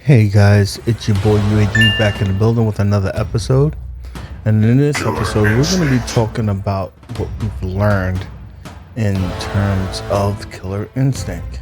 Hey guys, it's your boy UAG back in the building with another episode. And in this episode, we're going to be talking about what we've learned in terms of Killer Instinct.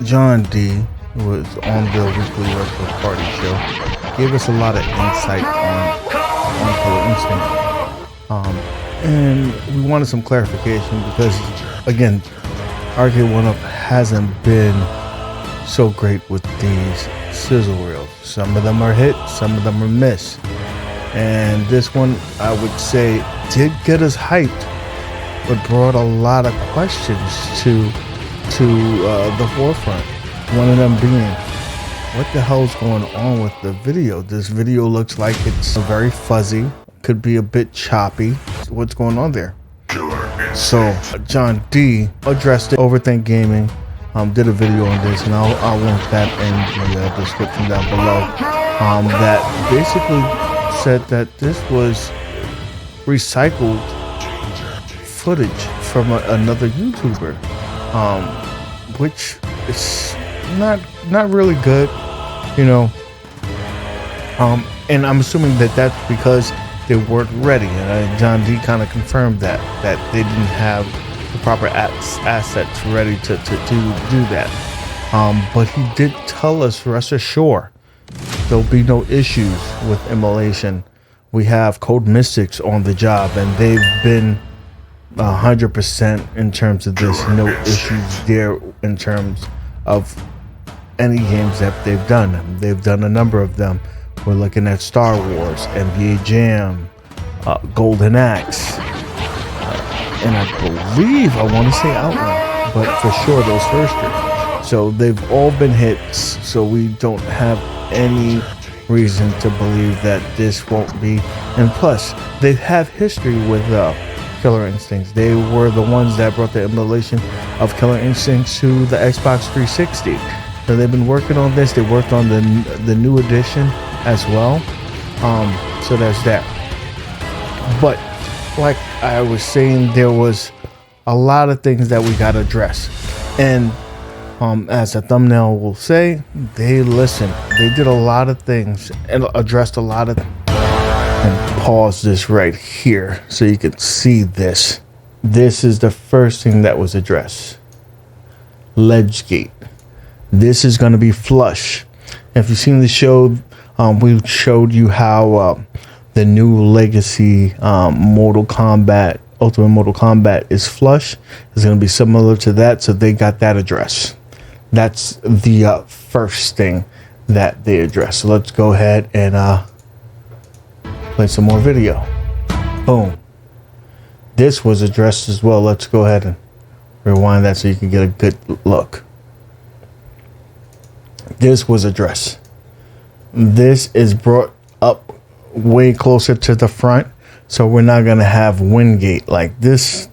John D, who was on the weekly retro party show, gave us a lot of insight on Killer Instinct. And we wanted some clarification because, again, Arcade1up hasn't been so great with these sizzle reels. Some of them are hit, some of them are miss. And this one, I would say, did get us hyped, but brought a lot of questions to the forefront. One of them being, what the hell's going on with the video? This video looks like it's very fuzzy, could be a bit choppy. What's going on there? So John D addressed it. Overthink Gaming did a video on this, and I'll link that in the description down below. That basically said that this was recycled footage from another YouTuber, which is not really good, you know. And I'm assuming that that's because they weren't ready, and John D kind of confirmed that they didn't have the proper assets ready to do that. But he did tell us, rest assured, there'll be no issues with Emulation. We have Code Mystics on the job, and they've been 100% in terms of this. No issues there in terms of any games that they've done. They've done a number of them. We're looking at Star Wars, NBA Jam, Golden Axe, and I believe, I want to say Outlaw, but for sure those first three. So they've all been hits, so we don't have any reason to believe that this won't be. And plus, they have history with Killer Instincts. They were the ones that brought the emulation of Killer Instincts to the Xbox 360. So they've been working on this. They worked on the new edition as well. So there's that. But like I was saying, there was a lot of things that we got to address. And as the thumbnail will say, they listened. They did a lot of things and addressed a lot of. And pause this right here so you can see this. This is the first thing that was addressed. Ledge gate. This is going to be flush. If you've seen the show, we showed you how the new Legacy Ultimate Mortal Kombat is flush. It's going to be similar to that, so they got that addressed. That's the first thing that they addressed. So let's go ahead and play some more video. Boom. This was addressed as well. Let's go ahead and rewind that so you can get a good look. This was addressed. This is brought up way closer to the front, so we're not gonna have Wingate like this.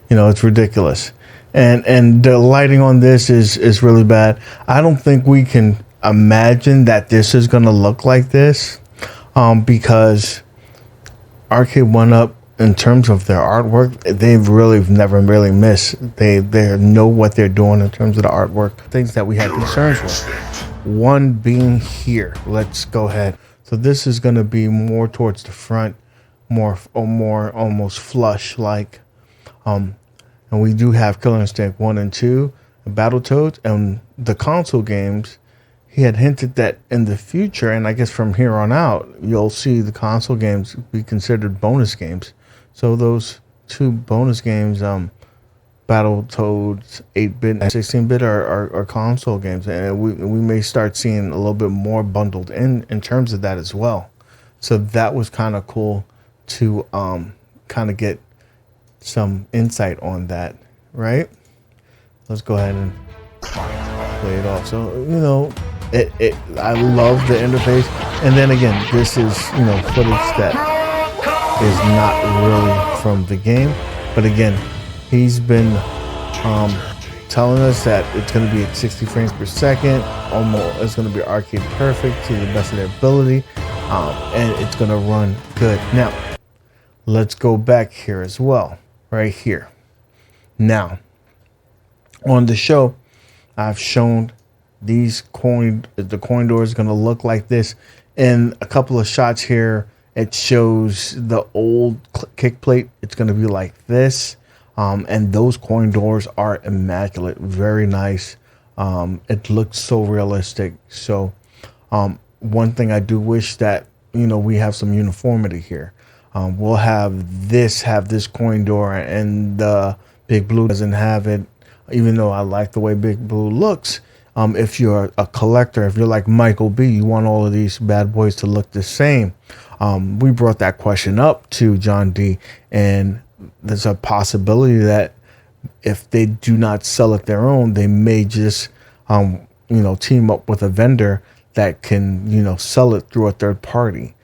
You know, it's ridiculous. And the lighting on this is really bad. I don't think we can imagine that this is gonna look like this, because Arcade1up, in terms of their artwork, they've really never really missed. They know what they're doing in terms of the artwork. Things that we had concerns with. One being here. Let's go ahead. So this is going to be more towards the front, more almost flush like. And we do have Killer Instinct 1 and 2, Battletoads, and the console games. He had hinted that in the future, and I guess from here on out, you'll see the console games be considered bonus games. So those two bonus games, Battletoads 8-bit and 16-bit are console games, and we may start seeing a little bit more bundled in terms of that as well. So that was kind of cool to kind of get some insight on that, right? Let's go ahead and play it off. So, you know, I love the interface, and then again, this is, you know, footage that is not really from the game, but again, he's been telling us that it's going to be at 60 frames per second. Almost, it's going to be arcade perfect to the best of their ability, and it's going to run good. Now, let's go back here as well, right here. Now, on the show, I've shown the coin door is going to look like this. In a couple of shots here, it shows the old kick plate. It's going to be like this. And those coin doors are immaculate, very nice. It looks so realistic. So one thing I do wish that, we have some uniformity here. We'll have this coin door, and Big Blue doesn't have it, even though I like the way Big Blue looks. If you're a collector, if you're like Michael B, you want all of these bad boys to look the same. We brought that question up to John D, and there's a possibility that if they do not sell it their own, they may just, team up with a vendor that can, sell it through a third party.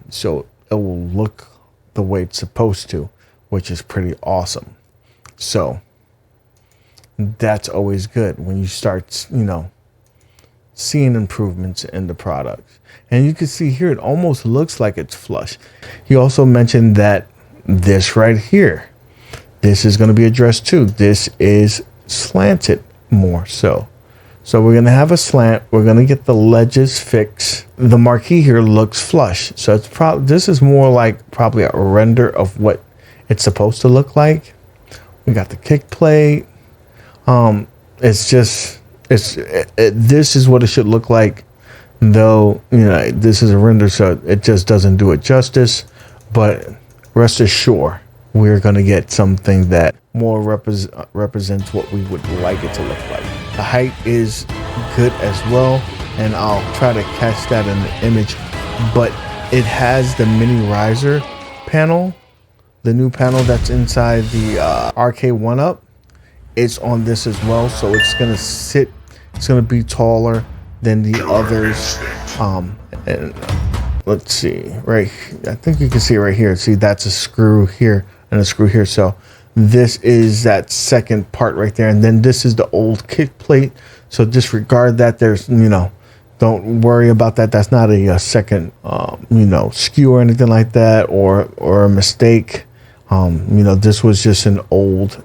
So it will look the way it's supposed to, which is pretty awesome. So that's always good when you start, seeing improvements in the product. And you can see here, it almost looks like it's flush. He also mentioned that this right here, this is going to be addressed too. This is slanted more so. So we're going to have a slant. We're going to get the ledges fixed. The marquee here looks flush. So it's this is more like probably a render of what it's supposed to look like. We got the kick plate. It's just, this is what it should look like, though, this is a render, so it just doesn't do it justice. But rest assured, we're going to get something that more represents what we would like it to look like. The height is good as well, and I'll try to catch that in the image. But it has the mini riser panel, the new panel that's inside the Arcade1up. It's on this as well, so it's gonna sit. It's gonna be taller than the others. And let's see, right? I think you can see it right here. See, that's a screw here and a screw here. So this is that second part right there, and then this is the old kick plate. So disregard that. There's, don't worry about that. That's not a second, skew or anything like that, or a mistake. This was just an old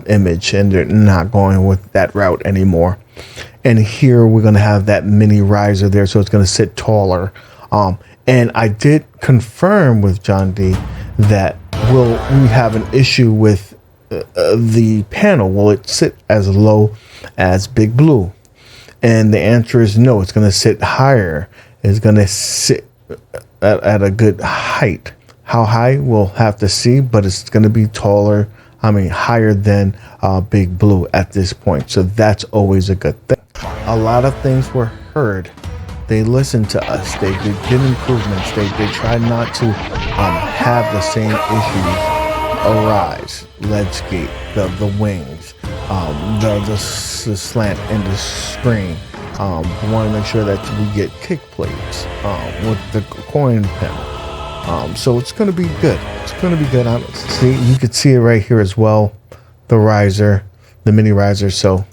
image, and they're not going with that route anymore. And here we're going to have that mini riser there, so it's going to sit taller. And I did confirm with John D that we have an issue with the panel. Will it sit as low as Big Blue? And the answer is no. It's going to sit higher. It's going to sit at a good height. How high, we'll have to see, but it's going to be taller, higher than Big Blue at this point. So that's always a good thing. A lot of things were heard. They listened to us. They did improvements. They tried not to have the same issues arise. Ledge gate, the wings, the slant in the screen. We want to make sure that we get kick plates with the coin panel. So it's going to be good. It's going to be good. See, you could see it right here as well. The riser, the mini riser. So,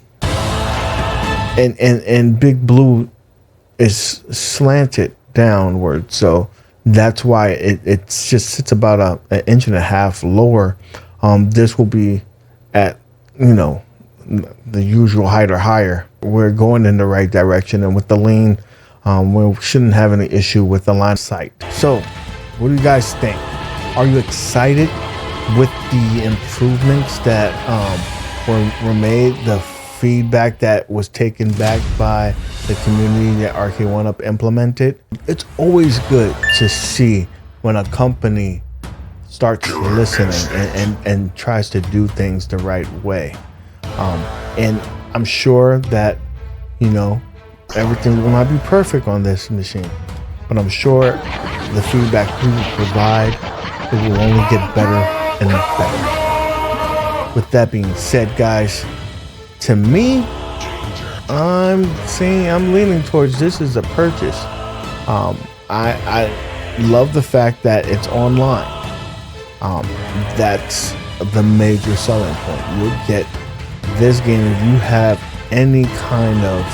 and Big Blue is slanted downward. So that's why it just sits about an inch and a half lower. This will be at, the usual height or higher. We're going in the right direction. And with the lean, we shouldn't have any issue with the line of sight. So, what do you guys think? Are you excited with the improvements that were made, the feedback that was taken back by the community that Arcade1up implemented? It's always good to see when a company starts listening and tries to do things the right way. And I'm sure that, everything will not be perfect on this machine, but I'm sure the feedback we will provide, it will only get better and better. With that being said, guys, to me, I'm leaning towards this as a purchase. I love the fact that it's online. That's the major selling point. You'll get this game if you have any kind of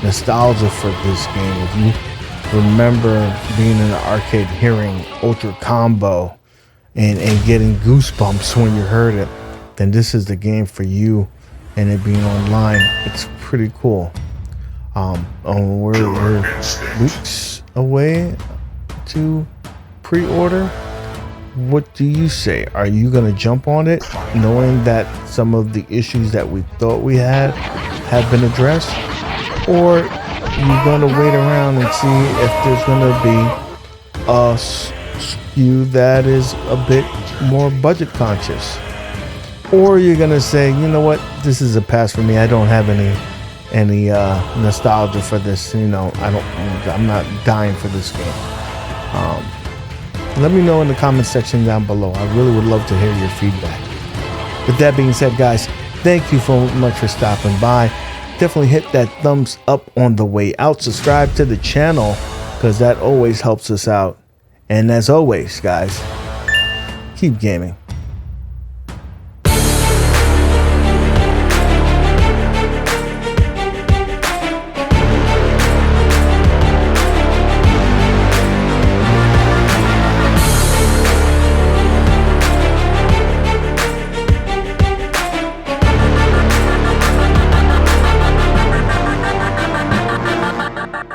nostalgia for this game. If you remember being in the arcade, hearing Ultra Combo and getting goosebumps when you heard it, then this is the game for you. And it being online, it's pretty cool. We're weeks away to pre-order. What do you say? Are you gonna jump on it, knowing that some of the issues that we thought we had have been addressed, or you gonna wait around and see if there's gonna be a SKU that is a bit more budget conscious, or you're gonna say, you know what, this is a pass for me. I don't have any nostalgia for this. You know, I'm not dying for this game. Let me know in the comment section down below. I really would love to hear your feedback. With that being said, guys, thank you so much for stopping by. Definitely hit that thumbs up on the way out. Subscribe to the channel, because that always helps us out. And as always, guys, keep gaming.